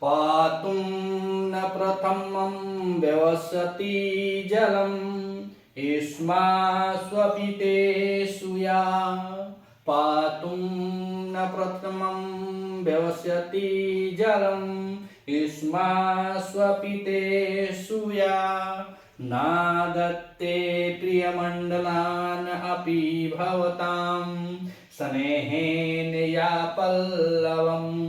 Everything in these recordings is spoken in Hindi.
पातुं न प्रथमं व्यवसति जलम् युष्मास्वपितेषु या। पातुं न प्रथमं व्यवसति जलम् युष्मास्वपितेषु या। नादत्ते प्रियमण्डलान् अपि भवतां स्नेहेन या पल्लवम्।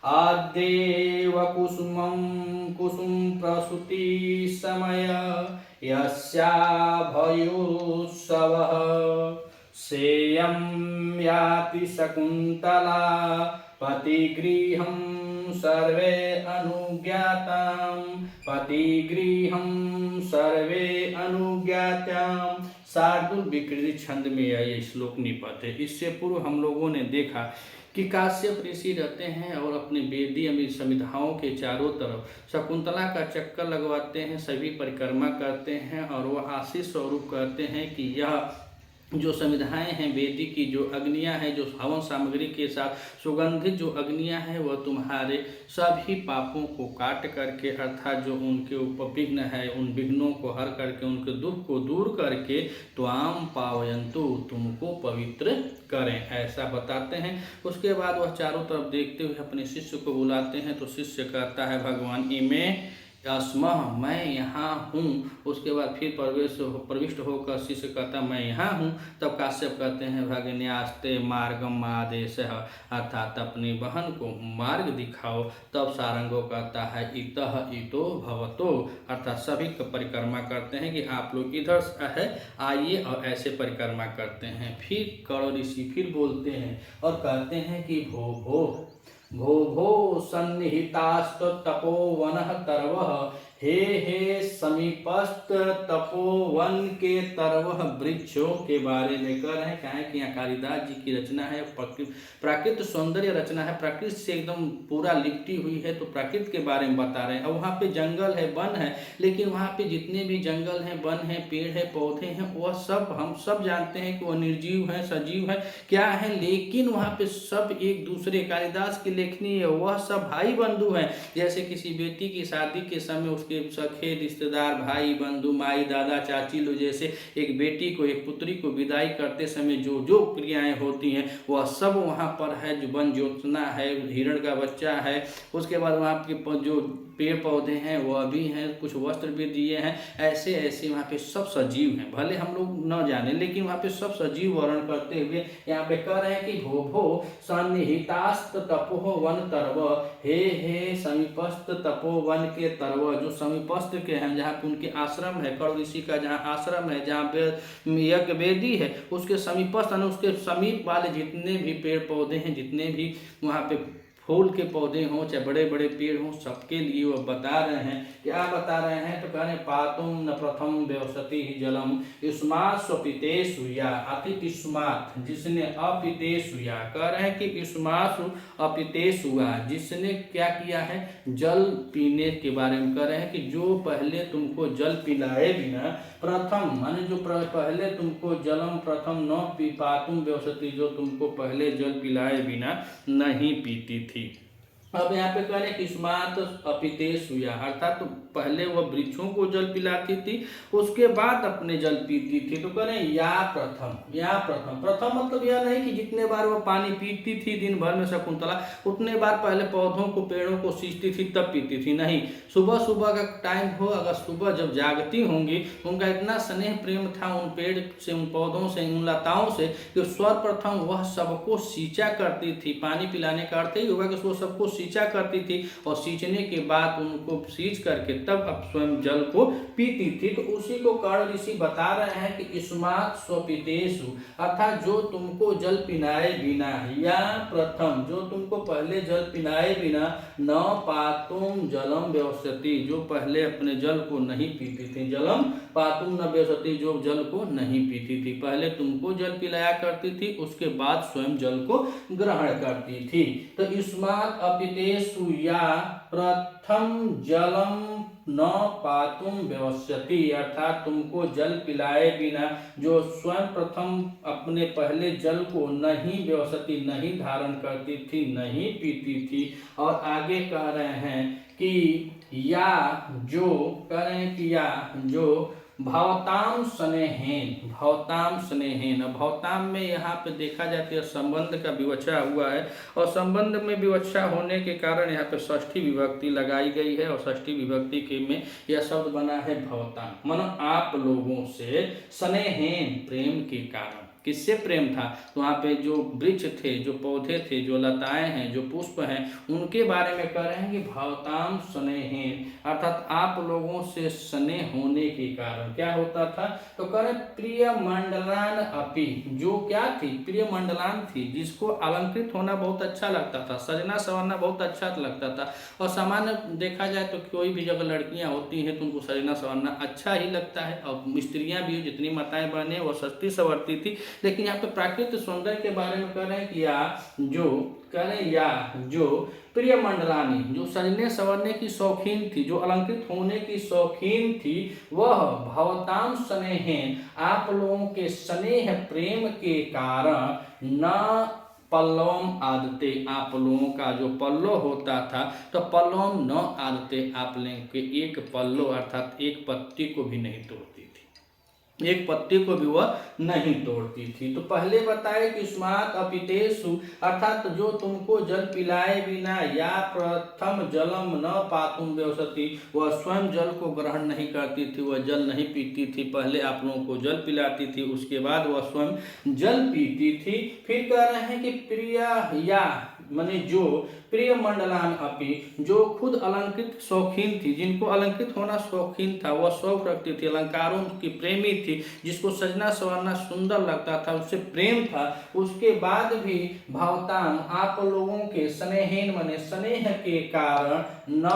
आद्येव कुसुमं कुसुमप्रसूति समय यस्याभयोत्सवः सेयं याति शकुन्तला पतिगृहं सर्वे अनुज्ञातां। पतिगृहं सर्वे अनुज्ञातां। शार्दूल विकृति छंद में यह श्लोक निपट है। इससे पूर्व हम लोगों ने देखा कि काश्यप ऋषि रहते हैं और अपने वेदी समिधाओं के चारों तरफ शकुंतला का चक्कर लगवाते हैं, सभी परिक्रमा करते हैं और वह आशीष स्वरूप कहते हैं कि यह जो समिधाएं हैं, वेदी की जो अग्नियां हैं, जो हवन सामग्री के साथ सुगंधित जो अग्नियां हैं, वह तुम्हारे सभी पापों को काट करके अर्थात जो उनके ऊपर विघ्न है उन विघ्नों को हर करके उनके दुख को दूर करके त्वाम पावयन्तु तुमको पवित्र करें, ऐसा बताते हैं। उसके बाद वह चारों तरफ देखते हुए अपने शिष्य को बुलाते हैं। तो शिष्य कहता है भगवान इमे अस्मः, मैं यहाँ हूँ। उसके बाद फिर प्रविष्ट होकर शिष्य कहता मैं यहाँ हूँ। तब काश्यप कहते हैं भगिन्यास्ते मार्गम आदेश, अर्थात अपनी बहन को मार्ग दिखाओ। तब सारंगो कहता है इतः इतो भवतो, अर्थात सभी परिक्रमा करते हैं कि आप लोग इधर है आइए और ऐसे परिक्रमा करते हैं। फिर करो ऋषि फिर बोलते हैं और कहते हैं कि भो भो भो भो सन्निहितास्त तपोवनः तरवः, हे हे समीपस्थ तपोवन के तरवः वृक्षों के बारे में कह रहे हैं। क्या है कि यहाँ कालिदास जी की रचना है, प्राकृत सौंदर्य रचना है, प्रकृति से एकदम पूरा लिपटी हुई है। तो प्रकृति के बारे में बता रहे हैं। और वहाँ पे जंगल है, वन है, लेकिन वहाँ पे जितने भी जंगल हैं, वन है, पेड़ है, पौधे हैं, वह सब हम सब जानते हैं कि वह निर्जीव है, सजीव है, क्या है, लेकिन वहाँ पे सब एक दूसरे, कालिदास की लेखनी है, वह सब भाई बंधु हैं। जैसे किसी बेटी की शादी के समय उसके सखे रिश्तेदार भाई बंधु माई दादा चाची लोग जैसे एक बेटी को एक पुत्री को विदाई करते समय जो जो क्रियाएं होती हैं वह सब वहाँ पर है। जो वन जोतना है, हिरण का बच्चा है, उसके बाद वहाँ के जो पेड़ पौधे हैं वह भी हैं, कुछ वस्त्र भी दिए हैं, ऐसे ऐसे वहाँ पे सब सजीव हैं। भले हम लोग न जाने लेकिन वहाँ पे सब सजीव वर्णन करते हुए यहाँ पे कह रहे हैं कि भो भो सन्निहितास्त तपोवन तरव, हे हे समीपस्थ तपोवन के तरव, जो समीपस्थ के हैं, जहाँ पे उनके आश्रम है, कर्ण ऋषि का जहाँ आश्रम है, जहाँ पे यज्ञ वेदी है, उसके समीपस्थ उसके समीप वाले जितने भी पेड़ पौधे हैं, जितने भी वहाँ पे फूल के पौधे हों चाहे बड़े बड़े पेड़ हों, सबके लिए वो बता रहे हैं। क्या बता रहे हैं? तो कह रहे पातुम न प्रथम व्यवसति जलम युष्मात् स्वपितेषु या, अति युष्मात् जिसने अपितेषु या, कह रहे हैं कि युष्मात् अपितेषु जिसने क्या किया है, जल पीने के बारे में कह रहे हैं कि जो पहले तुमको जल पिलाए बिना, प्रथम माने जो पहले तुमको जलम प्रथम न पी, पातुम व्यवसति जो तुमको पहले जल पिलाए बिना नहीं पीती थी। अब यहाँ पे कह रहे हैं युष्मात् अपितेषु या, अर्थात तो पहले वह वृक्षों को जल पिलाती थी, उसके बाद अपने जल पीती थी। तो कह रहे हैं या प्रथम, या प्रथम, प्रथम मतलब यह नहीं कि जितने बार वह पानी पीती थी दिन भर में शकुंतला उतने बार पहले पौधों को पेड़ों को सींचती थी तब पीती थी, नहीं। सुबह सुबह का टाइम हो, अगर सुबह जब जागती होंगी, उनका इतना स्नेह प्रेम था उन पेड़ से, उन पौधों से, उन लताओं से, कि सर्वप्रथम वह सबको सींचा करती थी। पानी पिलाने का अर्थ ही होगा कि वो सबको सींचा करती थी और सींचने के बाद उनको सींच करके तब अब स्वयं जल को पीती थी। तो उसी को कर्ण ऋषि बता रहे हैं कि युष्मात् स्वपितेषु, अर्थात जो तुमको जल पिलाए बिना, या प्रथम जो तुमको पहले जल पिलाए बिना, न पातुम जलम व्यवसति जो पहले अपने जल को नहीं पीती थी, जलम पातुम न व्यवसति जो जल को नहीं पीती थी, पहले तुमको जल पिलाया करती थी, उसके बाद स्वयं जल को ग्रहण करती थी। तो युष्मात् अपितेषु या प्रथम जलम न पातुम व्यवस्यति, अर्थात तुमको जल पिलाए बिना जो स्वयं प्रथम अपने पहले जल को नहीं व्यवस्यति, नहीं धारण करती थी, नहीं पीती थी। और आगे कह रहे हैं कि या जो कह रहे हैं कि या जो भवताम स्नेहेन, भवताम स्नेहेन, भवताम में यहाँ पे देखा जाता है संबंध का विवक्षा हुआ है, और संबंध में विवक्षा होने के कारण यहाँ पे षष्ठी विभक्ति लगाई गई है, और षष्ठी विभक्ति के में यह शब्द बना है भवताम, मानो आप लोगों से स्नेहेन, प्रेम के कारण। किससे प्रेम था? तो वहाँ पे जो वृक्ष थे, जो पौधे थे, जो लताएं हैं, जो पुष्प हैं, उनके बारे में कह रहे हैं कि भवताम स्नेहेन, अर्थात आप लोगों से स्नेह होने के कारण क्या होता था? तो कह रहे प्रिय मंडलान अपि, जो क्या थी? प्रिय मंडलान थी, जिसको अलंकृत होना बहुत अच्छा लगता था, सजना संवरना बहुत अच्छा लगता था। और सामान्य देखा जाए तो कोई भी जगह लड़कियां होती हैं तो उनको सजना संवरना अच्छा ही लगता है, और स्त्रियां भी जितनी माताएं बहनें वो सजती संवरती थी। लेकिन यहाँ पे प्राकृतिक सौंदर्य के बारे में कह रहे हैं कि या जो कह रहे हैं या जो प्रिय मंडलानी, जो सजने संवरने की शौकीन थी, जो अलंकृत होने की शौकीन थी, वह भवताम स्नेहेन, आप लोगों के स्नेह प्रेम के कारण न पल्लवम आदते, आप लोगों का जो पल्लव होता था तो पल्लवम न आदते, आप लोगों के एक पल्लव अर्थात एक पत्ती को भी नहीं तोड़ती थी, एक पत्ती को भी वह नहीं तोड़ती थी। तो पहले बताए कि स्मात अपितेषु, अर्थात जो तुमको जल पिलाए बिना या प्रथम जलम न पातुम व्यवसति, वह स्वयं जल को ग्रहण नहीं करती थी, वह जल नहीं पीती थी, पहले आप लोगों को जल पिलाती थी, उसके बाद वह स्वयं जल पीती थी। फिर कह रहे हैं कि प्रिय या माने जो प्रिय मंडलान अपि, जो खुद अलंकृत शौकीन थी, जिनको अलंकृत होना शौकीन था, वह शौक रखती थी, अलंकारों की प्रेमी थी, जिसको सजना संवरना सुंदर लगता था, उससे प्रेम था, उसके बाद भी भवताम, आप लोगों के स्नेहेन माने स्नेह के कारण न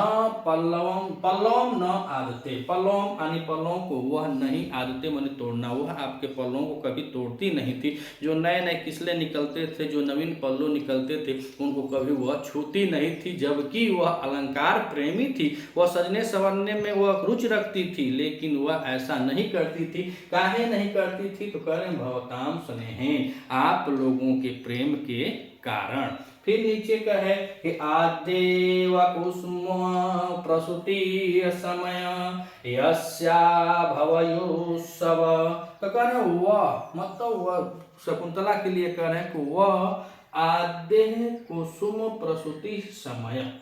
पल्लवम, पल्लवम न आदते, पल्लवम यानी पल्लवों को वह नहीं आदते माने तोड़ना, वह आपके पल्लवों को कभी तोड़ती नहीं थी। जो नए नए किसले निकलते थे, जो नवीन पल्लव निकलते थे, उनको कभी वह छूती नहीं थी, जबकि वह अलंकार प्रेमी थी, वह सजने संवरने में वह रुचि रखती थी, लेकिन वह ऐसा नहीं करती थी। काहे नहीं करती थी? तो कह रहे भवताम स्नेहेन, आप लोगों के प्रेम के कारण। फिर नीचे का है कि आदेव कुसुम प्रसूति समय यस्या भवयोत्सव, तो कह रहे वह, मतलब वह शकुंतला के लिए कह रहे हैं कि वह आद्य कुसुम प्रसूति समय,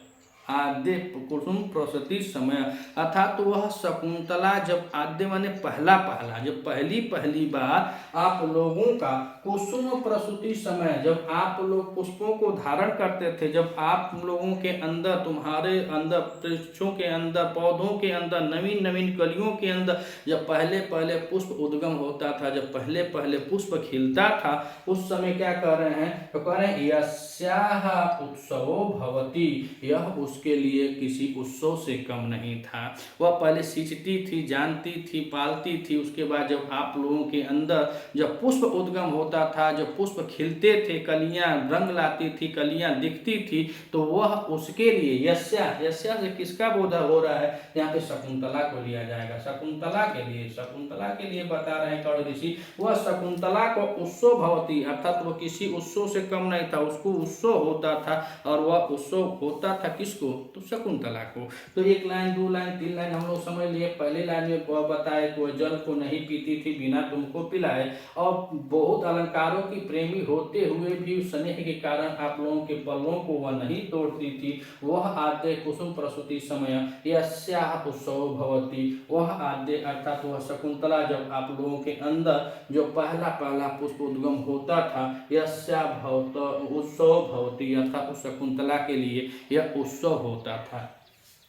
आद्य कुसुम प्रसूति समय, अर्थात वह शकुंतला जब आद्य माने पहला पहला, जब पहली पहली बार आप लोगों का कुसुम प्रसूति समय, जब आप लोग पुष्पों को धारण करते थे, जब आप लोगों के अंदर, तुम्हारे अंदर, वृक्षों के अंदर, पौधों के अंदर, नवीन नवीन कलियों के अंदर जब पहले पहले पुष्प उद्गम होता था, जब पहले पहले पुष्प खिलता था, उस समय क्या कर रहे हैं? तो कह रहे हैं यस्याह उत्सवो भवति, यह उसके लिए किसी उत्सव से कम नहीं था। वह पहले सींचती थी, जानती थी, पालती थी, उसके बाद जब आप लोगों के अंदर जब पुष्प उद्गम होता था, जब पुष्प खिलते थे, कलियां रंग लाती थी, कलियां दिखती थी, तो वह उसके लिए यस्या, यस्या से किसका बोध हो रहा है? यहाँ पे शकुंतला को लिया जाएगा, शकुंतला के लिए, शकुंतला के लिए बता रहे हैं कवि ऋषि, वह शकुंतला को उत्सव भवती, अर्थात वह किसी उत्सव से कम नहीं था, उसको उत्सव होता था, और वह उत्सव होता था किसको? तो शकुंतला को। तो एक लाइन, दो लाइन, तीन लाइन हम लोग समझ लिए। पहले लाइन में बताया कि वह जल को नहीं पीती थी बिना तुमको पिलाए, और बहुत अलंकारों की प्रेमी होते हुए भी स्नेह के कारण आप लोगों के पल्लों को वह नहीं तोड़ती थी। वह आद्य कुसुम प्रसूति समय यस्याह उत्सव भवती, वह आद्य अर्थात वह शकुंतला जब आप लोगों के अंदर जो पहला पहला पुष्प उद्गम होता था, यस्या भवत उत्सव भवती, अर्थात उस शकुंतला के लिए यह उत्सव होता था।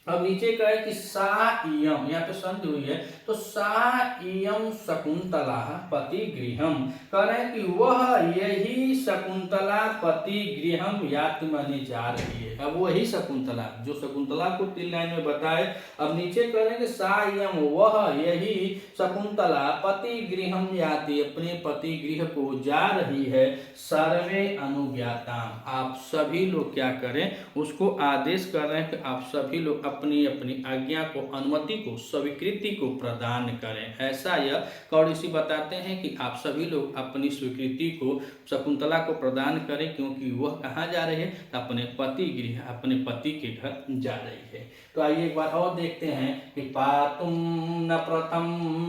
अब नीचे का है कि सा इयम, यहाँ पे संधि हुई है, तो सा इयम शकुंतला पति गृहम, कह रहे हैं कि वह यही शकुंतला पति गृहम यात्रा माने जा रही है। अब वही शकुंतला जो शकुंतला को 3 लाइन में बताए, अब नीचे कह रहे हैं कि सा इयम वह यही शकुंतला पति गृहम याति, अपने पति गृह को जा रही है, सर्वे अनुज्ञाता, आप सभी लोग क्या करें, उसको आदेश कर रहे हैं कि आप सभी लोग अपनी अपनी आज्ञा को, अनुमति को, स्वीकृति को प्रदान करें। ऐसा यह कौड़िसी बताते हैं कि आप सभी लोग अपनी स्वीकृति को शकुंतला को प्रदान करें, क्योंकि वह कहाँ जा रही है, अपने पति गृह, अपने पति के घर जा रही है। तो आइए एक बार और देखते हैं कि पातुम न प्रथम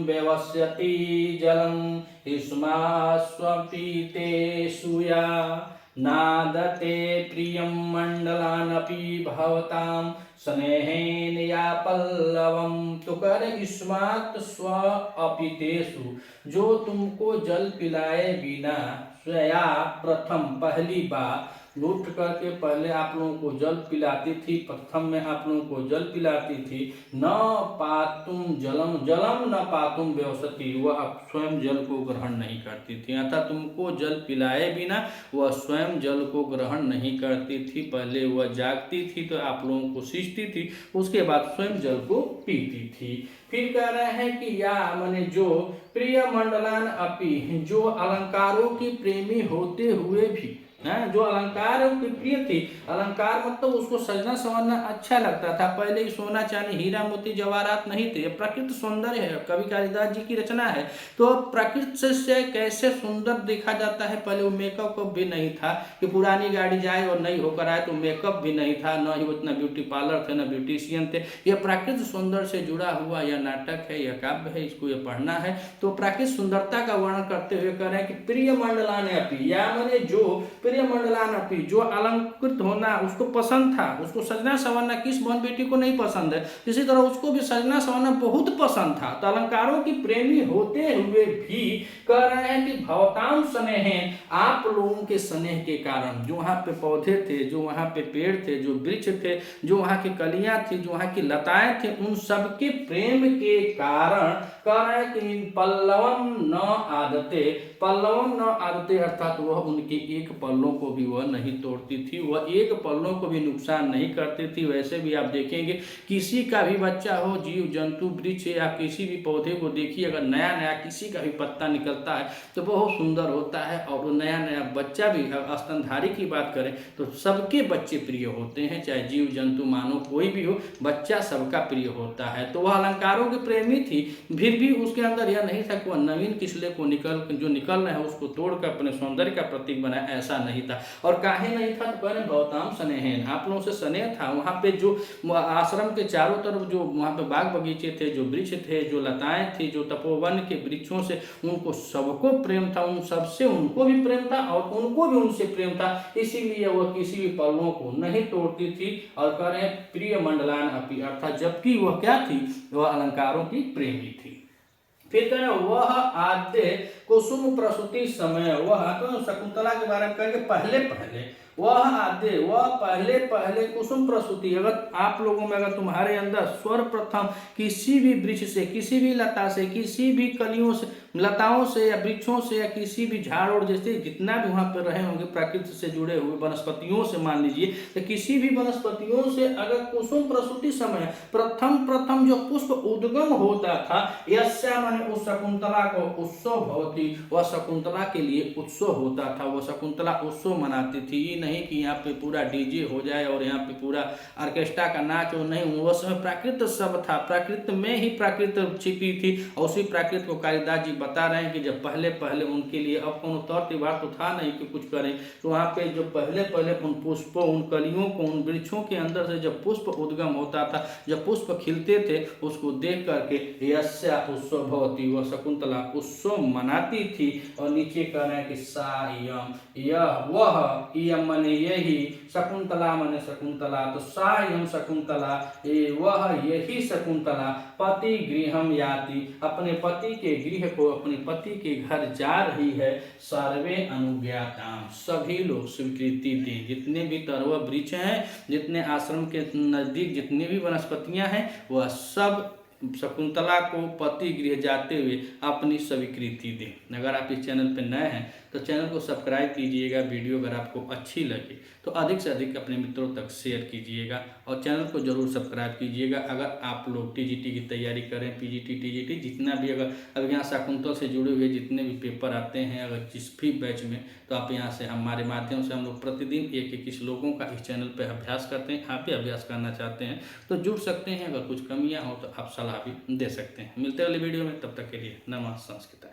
व्यवस्यति जलम इस्मास्वपीते सूया नादते प्रियं मंडलानपि भवतां स्नेहेन या पल्लवम, तो कह रहे इस्मात् स्व अपितेषु, जो तुमको जल पिलाए बिना स्वया प्रथम पहली बार उठ करके पहले आप लोगों को जल पिलाती थी, प्रथम में आप लोगों को जल पिलाती थी, न पातुम जलम जलम न पातुम व्यवसती, वह स्वयं जल को ग्रहण नहीं करती थी, अतः तुमको जल पिलाए बिना वह स्वयं जल को ग्रहण नहीं करती थी। पहले वह जागती थी तो आप लोगों को सींचती थी, उसके बाद स्वयं जल को पीती थी। फिर कह रहे हैं कि या माने जो प्रिय मंडलान अपि, जो अलंकारों की प्रेमी होते हुए भी, जो अलंकार की प्रिय थी, अलंकार मतलब उसको सजना संवरना अच्छा लगता था। पहले ही सोना चांदी हीरा मोती जवाहरात नहीं थे, प्रकृति सौंदर्य है, कवि कालिदास जी की रचना है। तो प्रकृति से कैसे सुंदर देखा जाता है, पहले वो मेकअप भी नहीं था कि पुरानी गाड़ी जाए और नई होकर आए, तो मेकअप भी नहीं था, न ही उतना ब्यूटी पार्लर थे, न ब्यूटिशियन थे। यह प्राकृतिक सौंदर्य से जुड़ा हुआ यह नाटक है, यह काव्य है, इसको यह पढ़ना है। तो प्राकृतिक सुंदरता का वर्णन करते हुए कह रहे हैं कि प्रिय मंडलान अपि, या माने जो प्रिय मंडलान अपि, जो अलंकृत होना उसको पसंद था, उसको सजना संवरना किस बहन बेटी को नहीं पसंद है, इसी तरह उसको भी सजना संवरना बहुत पसंद था। तो अलंकारों की प्रेमी होते हुए भी कह रहे हैं कि भवताम स्नेह, आप लोगों के स्नेह के कारण, जो वहाँ पे पौधे थे, जो वहाँ पे पेड़ थे, जो वृक्ष थे, जो वहाँ की कलियां थी, जो वहाँ की लताएं थी, उन सबके प्रेम के कारण कह रहे हैं कि पल्लवम न आदते, पल्लवम न आदते अर्थात वह उनके एक पल्लों को भी वह नहीं तोड़ती थी, वह एक पल्लों को भी नुकसान नहीं करती थी। वैसे भी आप देखेंगे किसी का भी बच्चा हो, जीव जंतु वृक्ष या किसी भी पौधे को देखिए, अगर नया नया किसी का भी पत्ता निकलता है तो बहुत सुंदर होता है, और नया नया बच्चा भी, स्तनधारी की बात करें तो सबके बच्चे प्रिय होते हैं, चाहे जीव जंतु मानो कोई भी हो, बच्चा सबका प्रिय होता है। तो वह अलंकारों की प्रेमी थी, फिर भी उसके अंदर यह नहीं था कि वह नवीन किसले को जो निकल रहे हैं उसको तोड़कर अपने सौंदर्य का प्रतीक बनाए, ऐसा नहीं था। और काहे नहीं था, तो कहने भवताम स्नेहन, आप लोगों से स्नेह था। वहाँ पे जो आश्रम के चारों तरफ जो वहाँ पे बाग बगीचे थे, जो वृक्ष थे, जो लताएं थी, जो तपोवन के वृक्षों से उनको सबको प्रेम था, उन सबसे उनको भी प्रेम था और उनको भी उनसे प्रेम था, इसीलिए वह किसी भी पल्लों को नहीं तोड़ती थी। और कह रहे हैं प्रिय मंडलान अपि, अर्थात जबकि वह क्या थी, वह अलंकारों की प्रेमी थी। फिर कह रहे वह आद्य कुसुम प्रसूति समय, वह तो शकुंतला के बारे में कहेंगे पहले पहले, वह आद्य वह पहले पहले कुसुम प्रसूति, अगर आप लोगों में अगर तुम्हारे अंदर सर्वप्रथम किसी भी वृक्ष से, किसी भी लता से, किसी भी कलियों से, लताओं से या वृक्षों से या किसी भी झाड़ और जैसे जितना भी वहां पर रहे होंगे प्रकृति से जुड़े हुए वनस्पतियों से, मान लीजिए तो किसी भी वनस्पतियों से अगर कुसुम प्रसूति समय प्रथम प्रथम जो पुष्प उद्गम होता था, यस्या माने उस शकुंतला को उत्सव भवती, वह शकुंतला के लिए उत्सव होता था, वह शकुंतला उत्सव मनाती थी। ये नहीं कि यहाँ पे पूरा डीजे हो जाए और यहाँ पे पूरा ऑर्केस्ट्रा का नाच हो, नहीं, वह समय प्राकृत सब था, प्राकृत में ही प्राकृत छिपी थी। और उसी प्राकृत को कालिदास जी बता रहे हैं कि जब पहले पहले उनके लिए, अब कौन तौर त्योहार तो था नहीं कि कुछ करें, तो वहाँ पे जो पहले पहले उन पुष्पों, उन कलियों को, उन वृक्षों के अंदर से जब पुष्प उद्गम होता था, जब पुष्प खिलते थे, उसको देख करके यस्या उत्सव भवती, वह शकुंतला उत्सव मना जाती थी। और नीचे कह रहे हैं कि सायम, यह वह, इयम माने यही, शकुंतला माने शकुंतला, तो सायम शकुंतला, ये वह यही शकुंतला, पति गृहम याति, अपने पति के गृह को, अपने पति के घर जा रही है। सर्वे अनुज्ञाताम, सभी लोग स्वीकृति दें। जितने भी तरवा वृक्ष हैं, जितने आश्रम के नजदीक जितनी भी वनस्पतियां हैं, वह सब शकुंतला को पति गृह जाते हुए अपनी स्वीकृति दें। अगर आप इस चैनल पर नए हैं तो चैनल को सब्सक्राइब कीजिएगा। वीडियो अगर आपको अच्छी लगे तो अधिक से अधिक अपने मित्रों तक शेयर कीजिएगा और चैनल को जरूर सब्सक्राइब कीजिएगा। अगर आप लोग टीजीटी की तैयारी करें, पीजीटी, टीजीटी, जितना भी, अगर अब यहाँ शकुंतल से जुड़े हुए जितने भी पेपर आते हैं, अगर जिस भी बैच में, तो आप यहाँ से हमारे माध्यम से हम लोग प्रतिदिन एक एक श्लोकों का इस चैनल पर अभ्यास करते हैं। आप भी अभ्यास करना चाहते हैं तो जुड़ सकते हैं। अगर कुछ कमियाँ हो तो आप सलाह भी दे सकते हैं। मिलते हैं अगली वीडियो में, तब तक के लिए नमः संस्कृत।